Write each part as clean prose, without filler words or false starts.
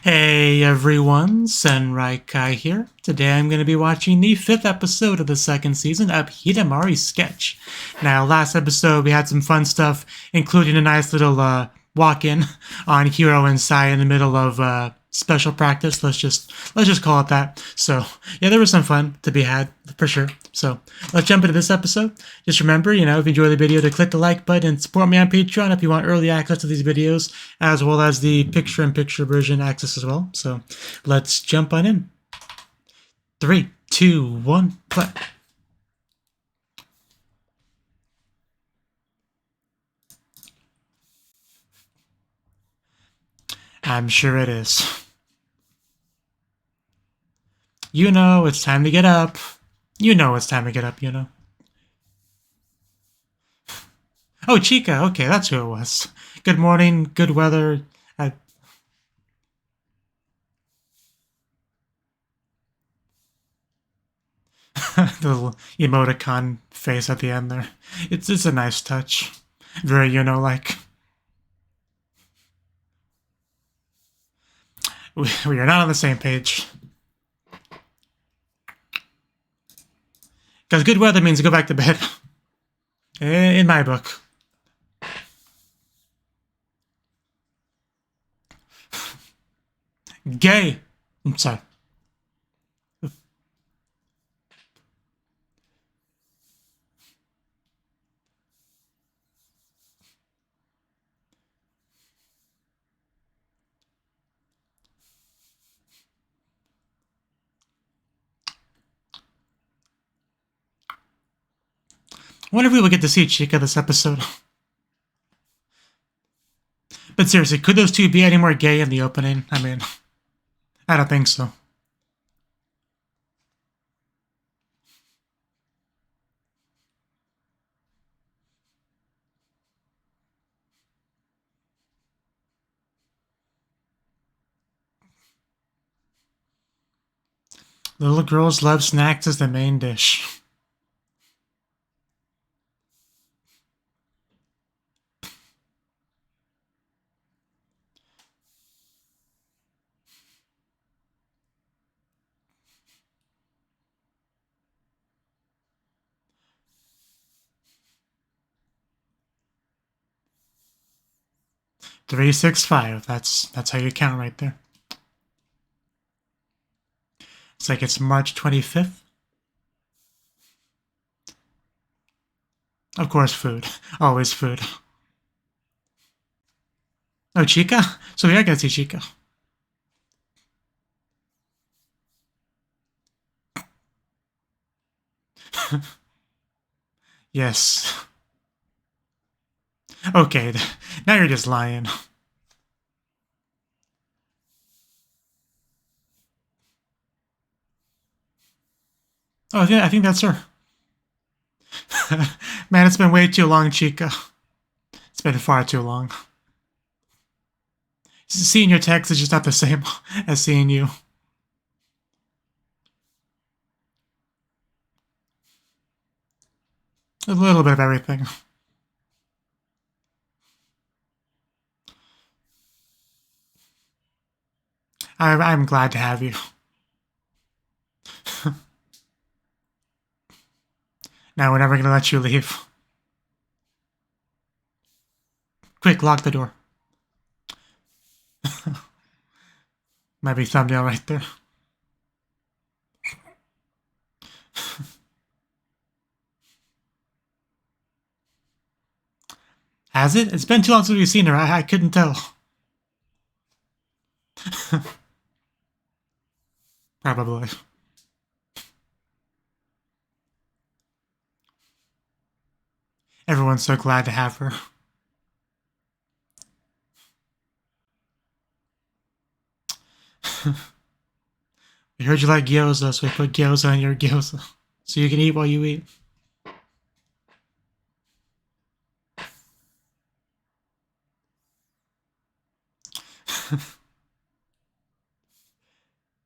Hey everyone, Senrai here. Today I'm going to be watching the 5th episode of the 2nd season of Hidamari Sketch. Now, last episode we had some fun stuff, including a nice little walk-in on Hiro and Sai in the middle of special practice. Let's just call it that. So yeah, there was some fun to be had for sure. So let's jump into this episode. Just remember, if you enjoy the video, to click the like button and support me on Patreon if you want early access to these videos, as well as the picture-in-picture version access as well. So let's jump on in. 3, 2, 1, play. I'm sure it is. It's time to get up. It's time to get up, Oh, Chica. Okay, that's who it was. Good morning, good weather. The little emoticon face at the end there. It's a nice touch. Very, like. We are not on the same page. Because good weather means go back to bed. In my book. Gay. I'm sorry. I wonder if we will get to see Chica this episode. But seriously, could those two be any more gay in the opening? I mean, I don't think so. Little girls love snacks as the main dish. Three, 6, 5. That's how you count right there. It's like it's March 25th. Of course, food. Always food. Oh, Chica? So we are gonna see Chica. Yes. Okay, now you're just lying. Oh, yeah, I think that's her. Man, it's been way too long, Chica. It's been far too long. Seeing your text is just not the same as seeing you. A little bit of everything. I'm glad to have you. Now we're never gonna let you leave. Quick, lock the door. Might be thumbnail right there. Has it? It's been too long since we've seen her. I couldn't tell. Probably. Everyone's so glad to have her. We heard you like gyoza, so we put gyoza in your gyoza. So you can eat while you eat.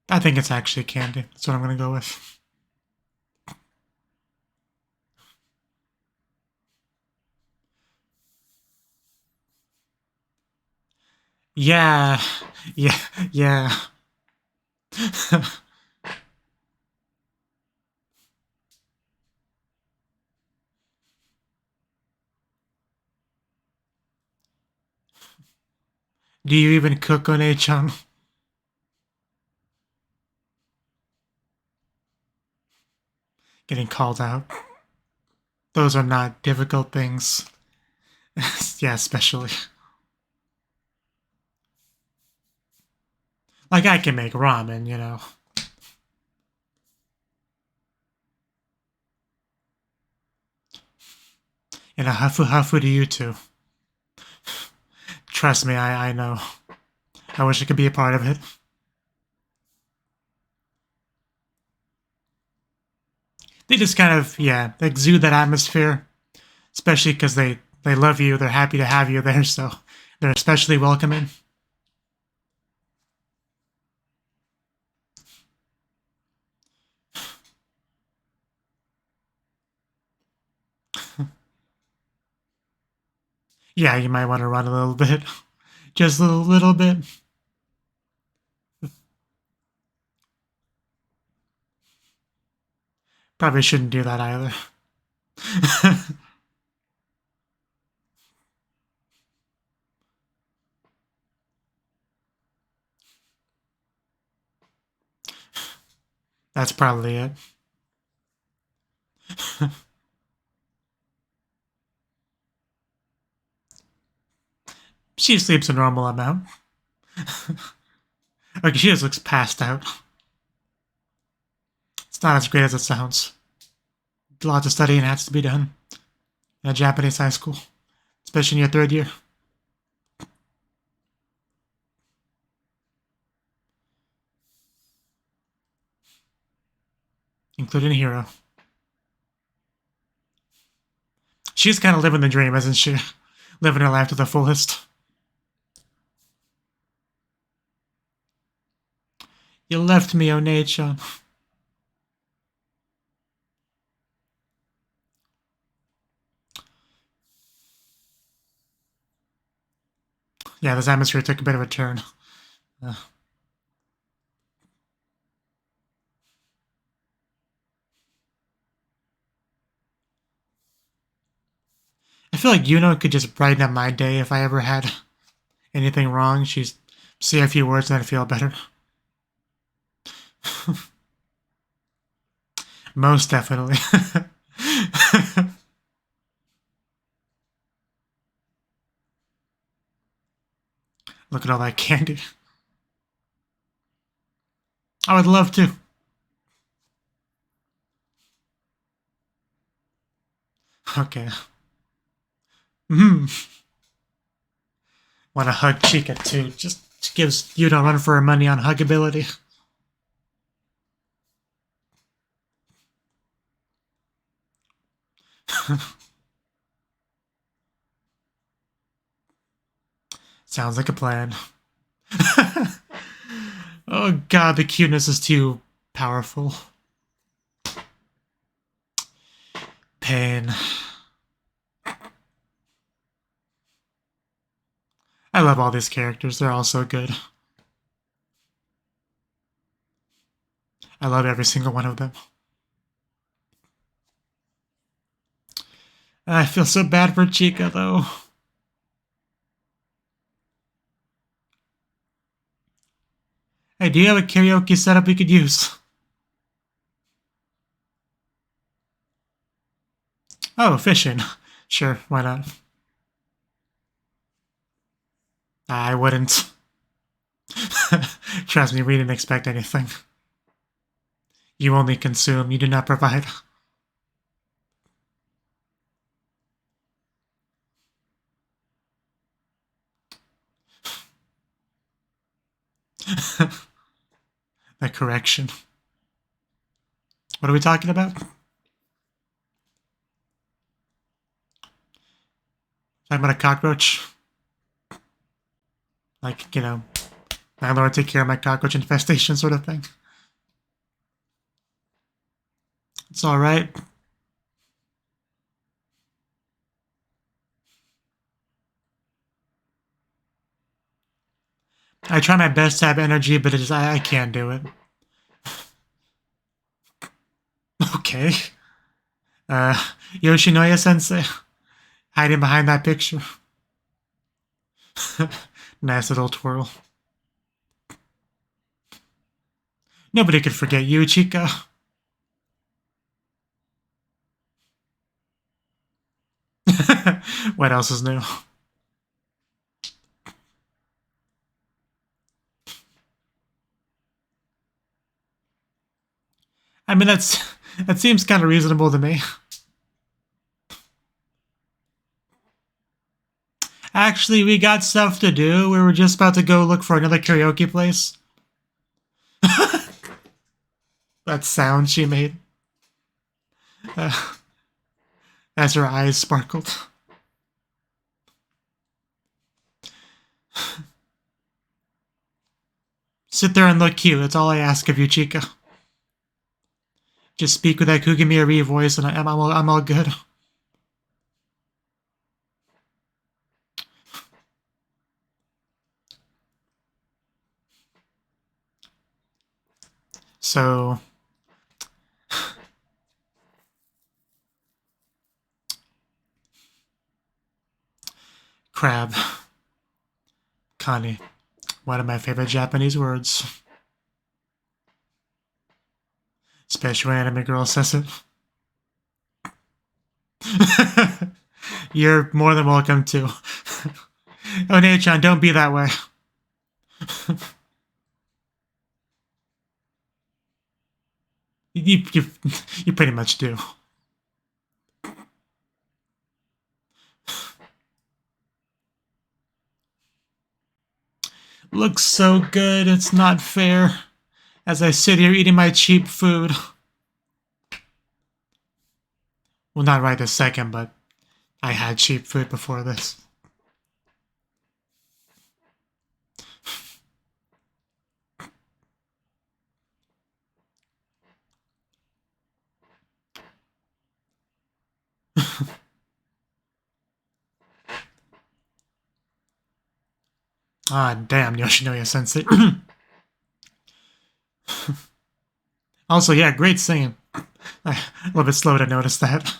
I think it's actually candy. That's what I'm gonna go with. Yeah. Yeah. Yeah. Do you even cook on Chan? Getting called out. Those are not difficult things. Yeah, especially. Like, I can make ramen, you know. And a hafu to you too. Trust me, I know. I wish I could be a part of it. They just kind of, yeah, exude that atmosphere. Especially because they love you, they're happy to have you there, so they're especially welcoming. Yeah, you might want to run a little bit. Just a little bit. Probably shouldn't do that either. That's probably it. She sleeps a normal amount. Okay, she just looks passed out. It's not as great as it sounds. Lots of studying has to be done in a Japanese high school, especially in your third year. Including Hero. She's kind of living the dream, isn't she? Living her life to the fullest. You left me, Onei-chan. Yeah, this atmosphere took a bit of a turn. I feel like Yuno could just brighten up my day if I ever had anything wrong. She'd say a few words and I'd feel better. Most definitely. Look at all that candy. I would love to. Okay. Want to hug Chica too. Just gives Yuno a run for her money on huggability. Sounds like a plan. Oh god, the cuteness is too powerful. Pain. I love all these characters. They're all so good. I love every single one of them. I feel so bad for Chica, though. Hey, do you have a karaoke setup we could use? Oh, fishing. Sure, why not? I wouldn't. Trust me, we didn't expect anything. You only consume, you do not provide. The correction. What are we talking about? Talking about a cockroach? Like, you know, my lord, take care of my cockroach infestation sort of thing. It's alright. I try my best to have energy, but I can't do it. Okay. Yoshinoya sensei. Hiding behind that picture. Nice little twirl. Nobody could forget you, Chica. What else is new? I mean, that seems kind of reasonable to me. Actually, we got stuff to do. We were just about to go look for another karaoke place. That sound she made. As her eyes sparkled. Sit there and look cute. That's all I ask of you, Chica. Just speak with that Kugami voice and I'm all good. So... Crab. Kani. One of my favorite Japanese words. Especially when anime girl says it. You're more than welcome to. Oh, Nei-chan, don't be that way. You pretty much do. Looks so good, it's not fair. As I sit here eating my cheap food. Well, not right this second, but I had cheap food before this. Ah, damn, Yoshinoya Sensei. Also, yeah, great singing. A little bit slow to notice that.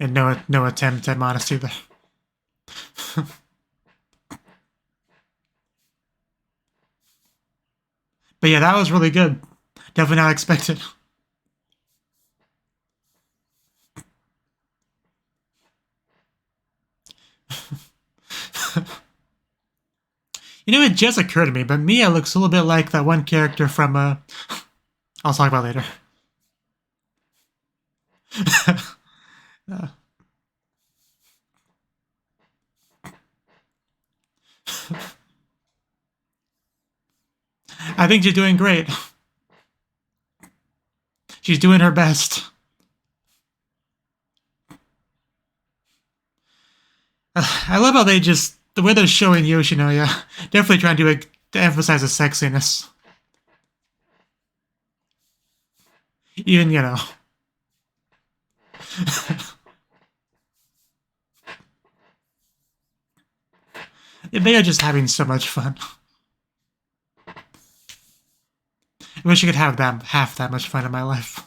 And no attempt at modesty there. But yeah, that was really good. Definitely not expected. You know, it just occurred to me, but Mia looks a little bit like that one character from, I'll talk about later. I think she's doing great. She's doing her best. I love how they just... The way they're showing Yoshinoya, definitely trying to emphasize the sexiness. Even, you know. They are just having so much fun. I wish I could have half that much fun in my life.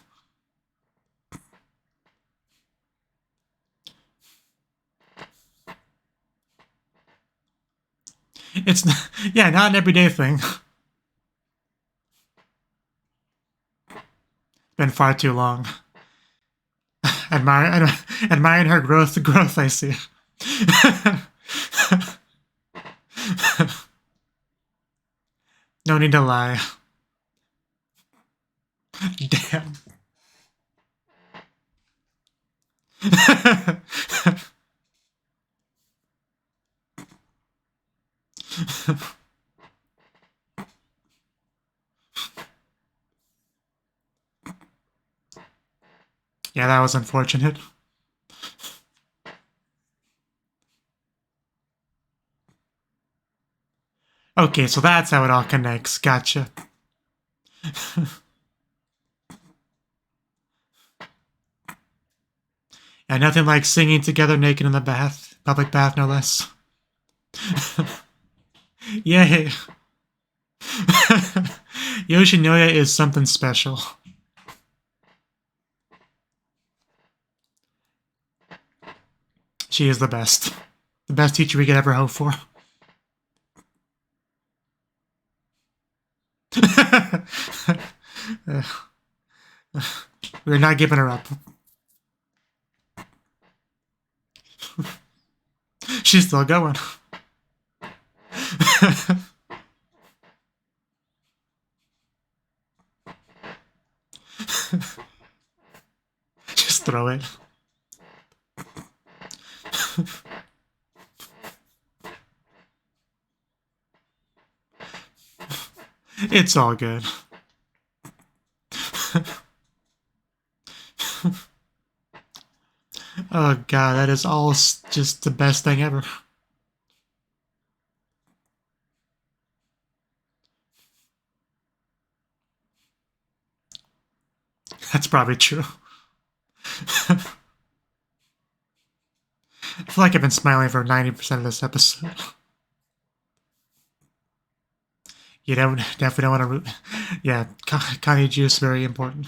It's, yeah, not an everyday thing. Been far too long. Admiring her growth, I see. No need to lie. Damn. Yeah, that was unfortunate. Okay, so that's how it all connects. Gotcha. And nothing like singing together naked in the bath. Public bath, no less. Yay. Yoshinoya is something special. She is the best. The best teacher we could ever hope for. We're not giving her up. She's still going. Just throw it. It's all good. Oh god, that is all just the best thing ever. That's probably true. I feel like I've been smiling for 90% of this episode. You definitely don't want to root. Yeah, Kanye juice, very important.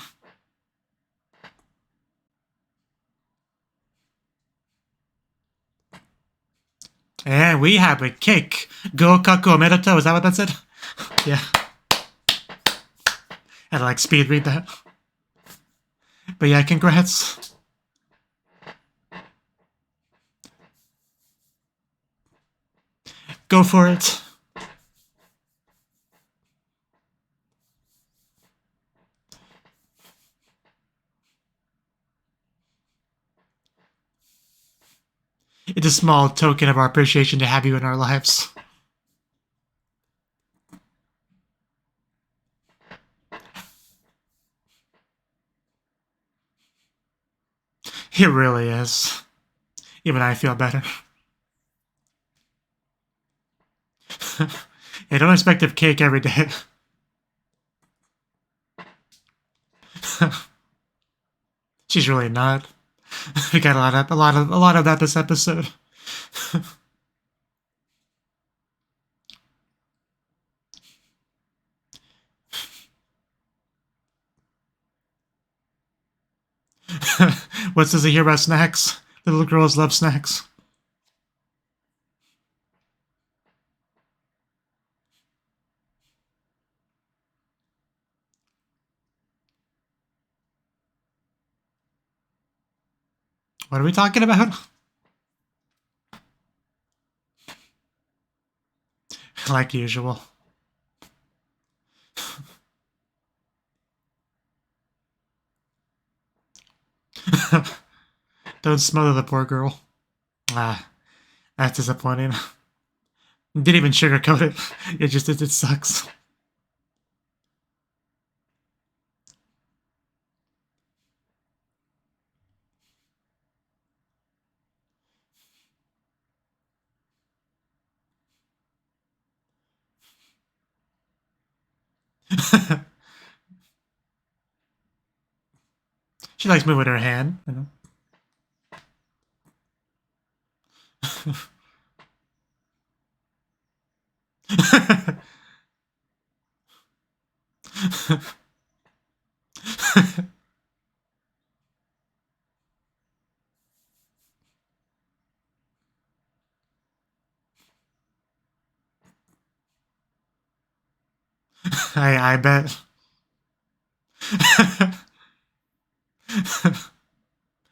And we have a cake. Gokaku omedetou, is that what that said? Yeah. I had to like speed read that. But yeah, congrats. Go for it. It's a small token of our appreciation to have you in our lives. It really is. Even I feel better. I don't expect a cake every day. She's really not. We got a lot of that this episode. What does he hear about snacks? Little girls love snacks. What are we talking about? Like usual. Don't smother the poor girl. Ah, that's disappointing. Didn't even sugarcoat it. It sucks. She likes moving her hand, you know. I bet.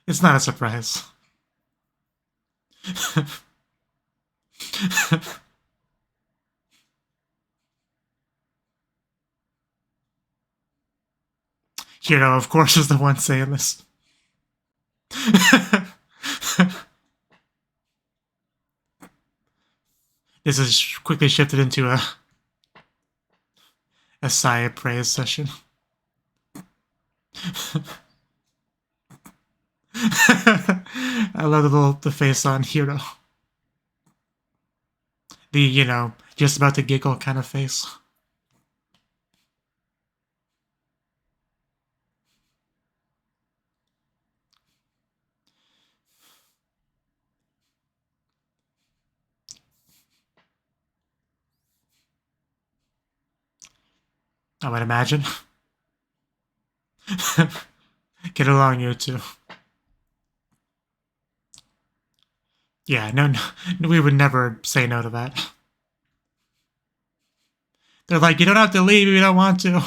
It's not a surprise. Hiro, of course, is the one saying this. This is quickly shifted into a sigh praise session. I love the face on Hiro. The, you know, just about to giggle kind of face. I would imagine. Get along, you two. Yeah, no, we would never say no to that. They're like, you don't have to leave if you don't want to.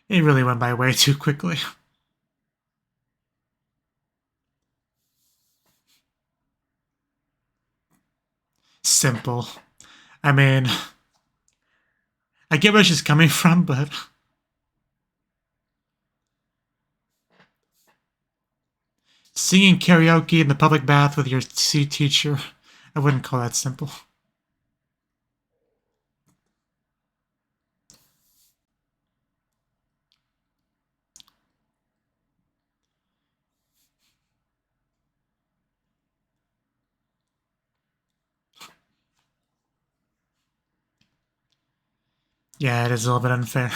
It really went by way too quickly. Simple. I mean, I get where she's coming from, but... Singing karaoke in the public bath with your teacher, I wouldn't call that simple. Yeah, it is a little bit unfair.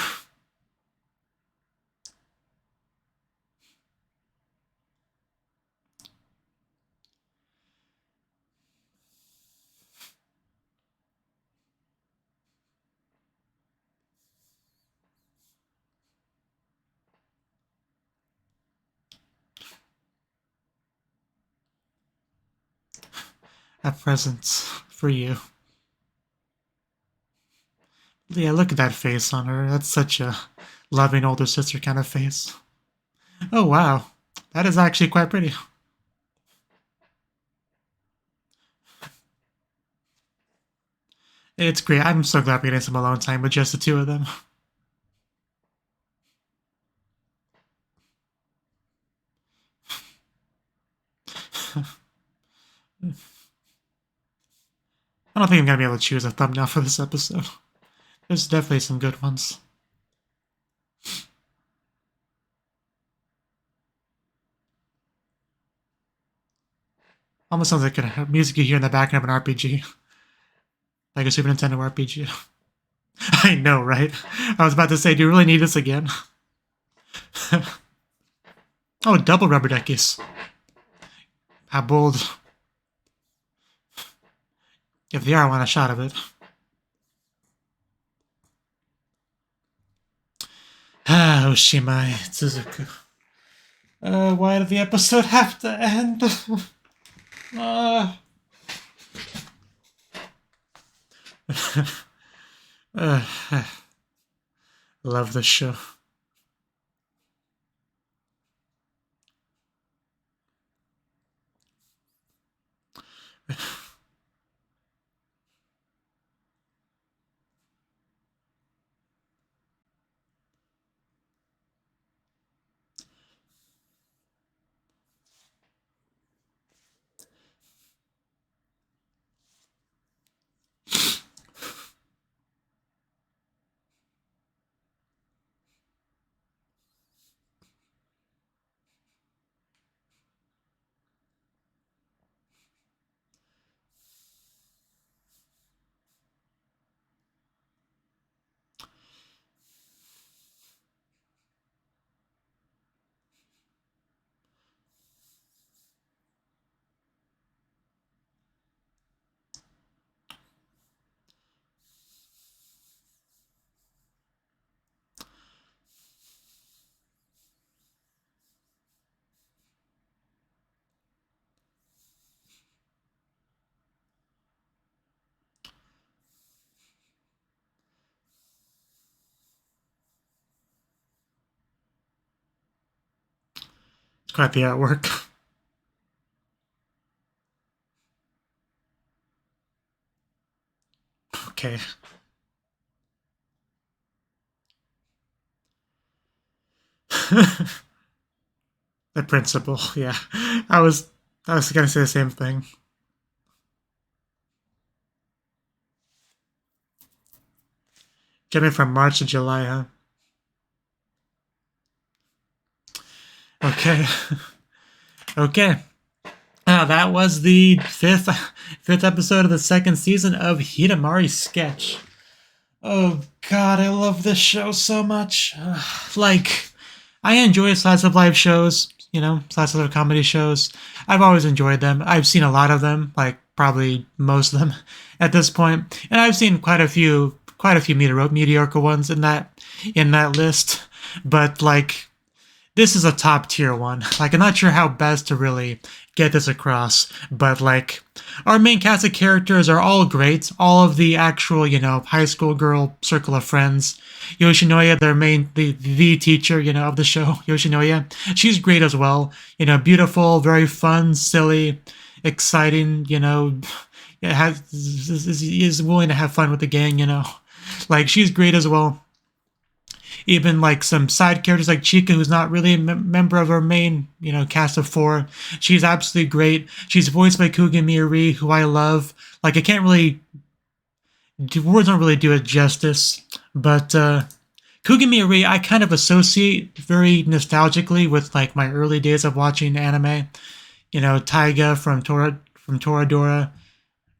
A present for you. Yeah, look at that face on her. That's such a loving older sister kind of face. Oh, wow. That is actually quite pretty. It's great. I'm so glad we're getting some alone time with just the two of them. I don't think I'm going to be able to choose a thumbnail for this episode. There's definitely some good ones. Almost sounds like music you hear in the background of an RPG. Like a Super Nintendo RPG. I know, right? I was about to say, do you really need this again? Oh, double rubber duckies. How bold. If they are, I want a shot of it. Ah, Oshimai, Suzuku. Why did the episode have to end? Love this show. It's quite the artwork. Okay. The principal, yeah. I was gonna say the same thing. Jumping from March to July, huh? Okay. Okay. That was the fifth episode of the second season of Hidamari Sketch. Oh god, I love this show so much. Like, I enjoy slice of life shows, you know, slice of life comedy shows. I've always enjoyed them. I've seen a lot of them, like probably most of them at this point. And I've seen quite a few mediocre ones in that list, but like this is a top tier one. Like I'm not sure how best to really get this across, but like our main cast of characters are all great. All of the actual, high school girl circle of friends. Yoshinoya, the teacher, of the show, Yoshinoya, she's great as well. Beautiful, very fun, silly, exciting, is willing to have fun with the gang, Like, she's great as well. Even, like, some side characters like Chika, who's not really a member of our main, cast of 4. She's absolutely great. She's voiced by Kugami, who I love. Like, I can't really... words don't really do it justice. But, Kugami, I kind of associate very nostalgically with, like, my early days of watching anime. Taiga from Toradora.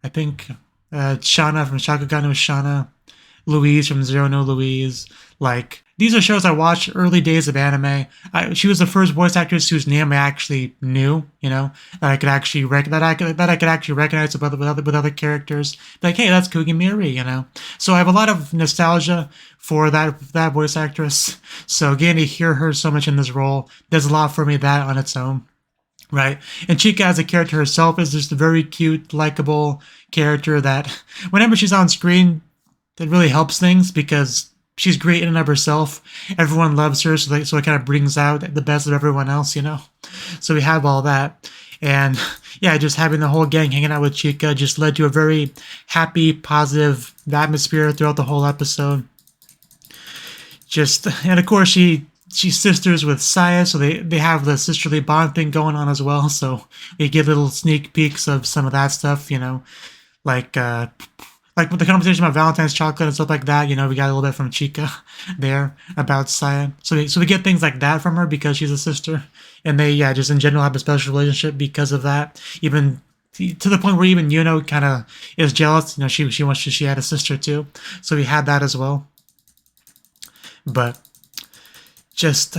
I think Shana from Shakugan no Shana. Louise from Zero no Louise. Like, these are shows I watched early days of anime. She was the first voice actress whose name I actually knew, that I could actually recognize with other characters. Like, hey, that's Kugami, So I have a lot of nostalgia for that voice actress. So getting to hear her so much in this role does a lot for me, that on its own. Right. And Chika as a character herself is just a very cute, likable character that whenever she's on screen, it really helps things because she's great in and of herself. Everyone loves her, so it kind of brings out the best of everyone else, So we have all that. And yeah, just having the whole gang hanging out with Chika just led to a very happy, positive atmosphere throughout the whole episode. And of course, she's sisters with Saya, so they have the sisterly bond thing going on as well. So we get little sneak peeks of some of that stuff, like with the conversation about Valentine's chocolate and stuff like that, we got a little bit from Chika there about Saya. So we get things like that from her because she's a sister, and they just in general have a special relationship because of that. Even to the point where even Yuno kind of is jealous. She wishes she had a sister too. So we had that as well. But just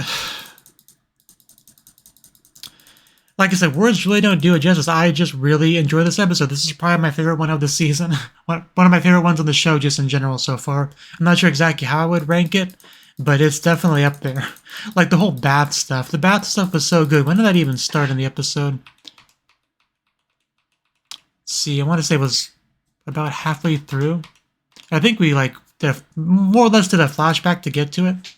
like I said, words really don't do it justice. I just really enjoy this episode. This is probably my favorite one of the season. One of my favorite ones on the show just in general so far. I'm not sure exactly how I would rank it, but it's definitely up there. Like the whole bath stuff. The bath stuff was so good. When did that even start in the episode? Let's see, I want to say it was about halfway through. I think we more or less did a flashback to get to it.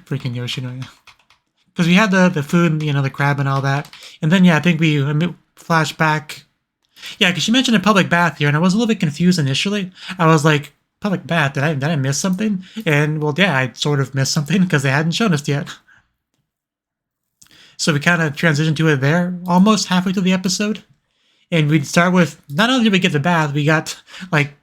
Freaking Yoshinoya. Because we had the food, the crab and all that. And then, I think we flashback. Yeah, because she mentioned a public bath here, and I was a little bit confused initially. I was like, public bath? Did I miss something? And, well, yeah, I sort of missed something because they hadn't shown us yet. So we kind of transitioned to it there, almost halfway through the episode. And we'd start with, not only did we get the bath, we got,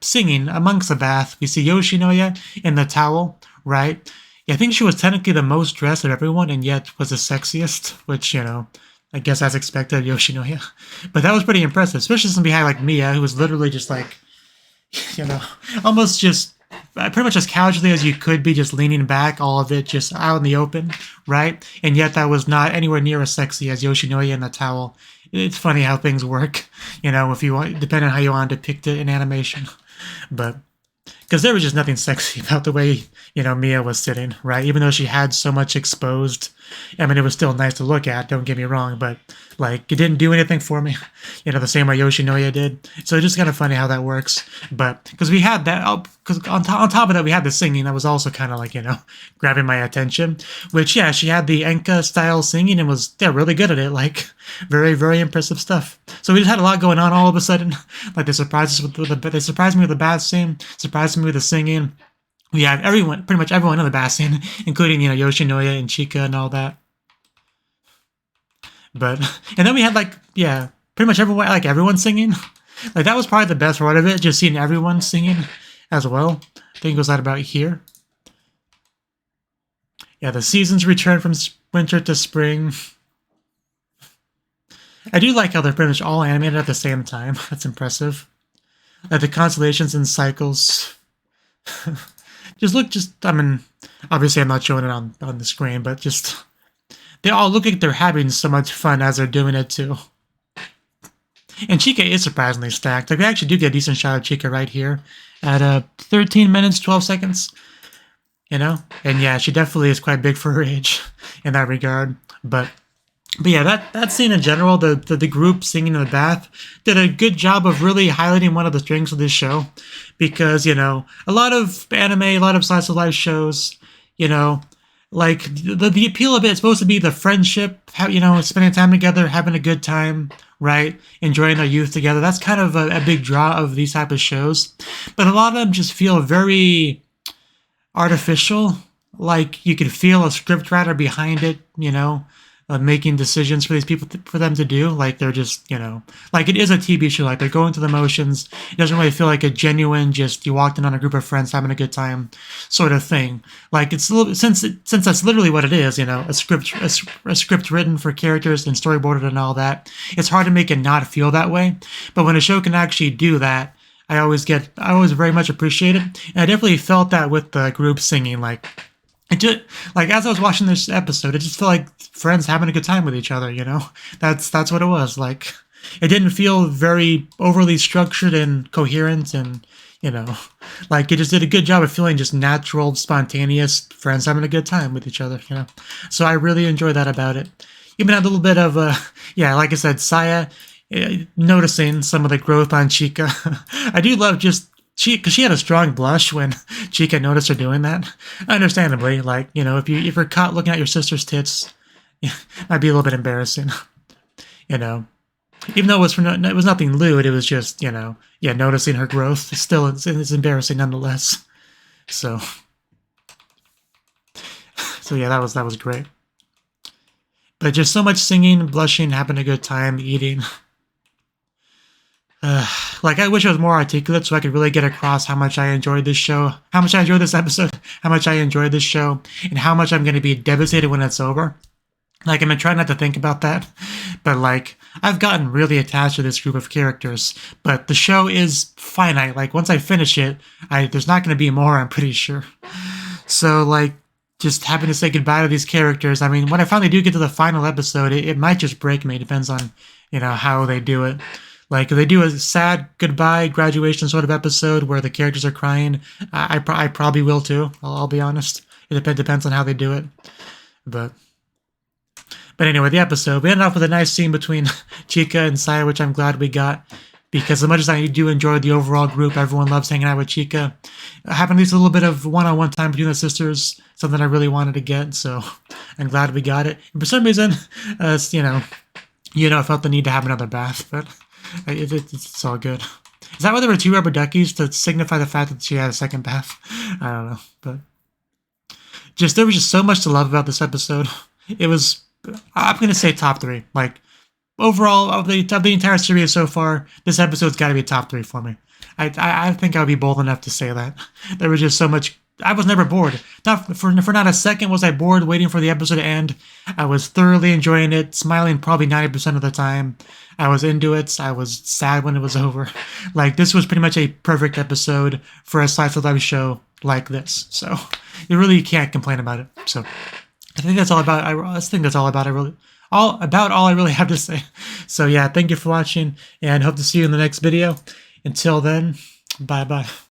singing amongst the bath. We see Yoshinoya in the towel, right? Yeah, I think she was technically the most dressed of everyone, and yet was the sexiest, which, I guess as expected, Yoshinoya. But that was pretty impressive, especially since we had, Mia, who was literally just, almost just, pretty much as casually as you could be, just leaning back, all of it just out in the open, right? And yet that was not anywhere near as sexy as Yoshinoya in the towel. It's funny how things work, if you want, depending on how you want to depict it in animation. But... because there was just nothing sexy about the way, Mia was sitting, right? Even though she had so much exposed. I mean, it was still nice to look at, don't get me wrong, but, it didn't do anything for me, the same way Yoshinoya did. So it's just kind of funny how that works. But, because we had that, because on top of that, we had the singing that was also kind of grabbing my attention. Which, yeah, she had the Enka-style singing and was, really good at it, very, very impressive stuff. So we just had a lot going on all of a sudden. They surprised me with the bath scene, surprised me with the singing. We had pretty much everyone in the bath scene, including, Yoshinoya and Chika and all that. But, and then we had, pretty much everyone singing. That was probably the best part of it, just seeing everyone singing as well. I think it goes out about here. Yeah, the seasons return from winter to spring. I do like how they're pretty much all animated at the same time. That's impressive. The constellations and cycles. Obviously I'm not showing it on the screen, but just, they all look like they're having so much fun as they're doing it too. And Chica is surprisingly stacked. Like, we actually do get a decent shot of Chica right here at 13 minutes, 12 seconds. You know? And yeah, she definitely is quite big for her age in that regard. But yeah, that scene in general, the group singing in the bath, did a good job of really highlighting one of the strengths of this show. Because, you know, a lot of anime, a lot of slice of life shows, you know, like, the appeal of it is supposed to be the friendship, you know, spending time together, having a good time, right? Enjoying their youth together. That's kind of a big draw of these type of shows. But a lot of them just feel very artificial. Like, you could feel a scriptwriter behind it, you know, making decisions for these people, for them to do. Like, they're just, you know, like, it is a TV show. Like, they're going through the motions. It doesn't really feel like a genuine, just you walked in on a group of friends having a good time sort of thing. Like, it's a little, since that's literally what it is, you know, a script written for characters and storyboarded and all that. It's hard to make it not feel that way. But when a show can actually do that, I always very much appreciate it. And I definitely felt that with the group singing. Like, it just, like, as I was watching this episode, it just felt like friends having a good time with each other, you know? That's what it was. Like, it didn't feel very overly structured and coherent, and, you know, like, it just did a good job of feeling just natural, spontaneous friends having a good time with each other, you know? So I really enjoyed that about it. Even had a little bit of, yeah, like I said, Saya, noticing some of the growth on Chica. I do love just, because she had a strong blush when Chica noticed her doing that. Understandably, like, you know, if you're caught looking at your sister's tits, it might be a little bit embarrassing, you know. Even though it was nothing lewd, it was just, you know, yeah, noticing her growth. It's embarrassing nonetheless. So yeah, that was great. But just so much singing, blushing, having a good time, eating. Like, I wish I was more articulate so I could really get across how much I enjoyed this show, how much I enjoyed this episode, how much I enjoyed this show, and how much I'm going to be devastated when it's over. Like, I'm trying not to think about that, but, like, I've gotten really attached to this group of characters, but the show is finite. Like, once I finish it, there's not going to be more, I'm pretty sure. So, like, just having to say goodbye to these characters, I mean, when I finally do get to the final episode, it might just break me. It depends on, you know, how they do it. Like, if they do a sad goodbye graduation sort of episode where the characters are crying, I probably will too. I'll be honest. It depends on how they do it. But anyway, the episode, we ended off with a nice scene between Chica and Saya, which I'm glad we got. Because as much as I do enjoy the overall group, everyone loves hanging out with Chica. Having at least a little bit of one-on-one time between the sisters, something I really wanted to get. So I'm glad we got it. And for some reason, you know, I felt the need to have another bath, but it's all good. Is that why there were 2 rubber duckies, to signify the fact that she had a second bath? I don't know, but there was just so much to love about this episode. It was, I'm gonna say, top 3. Like, overall of the entire series so far, this episode's got to be top 3 for me. I think I would be bold enough to say that. There was just so much. I was never bored. For not a second was I bored waiting for the episode to end. I was thoroughly enjoying it, smiling probably 90% of the time. I was into it. I was sad when it was over. Like, this was pretty much a perfect episode for a slice of life show like this. So you really can't complain about it. So I think that's all about. I think that's all about. All I really have to say. So yeah, thank you for watching, and hope to see you in the next video. Until then, bye bye.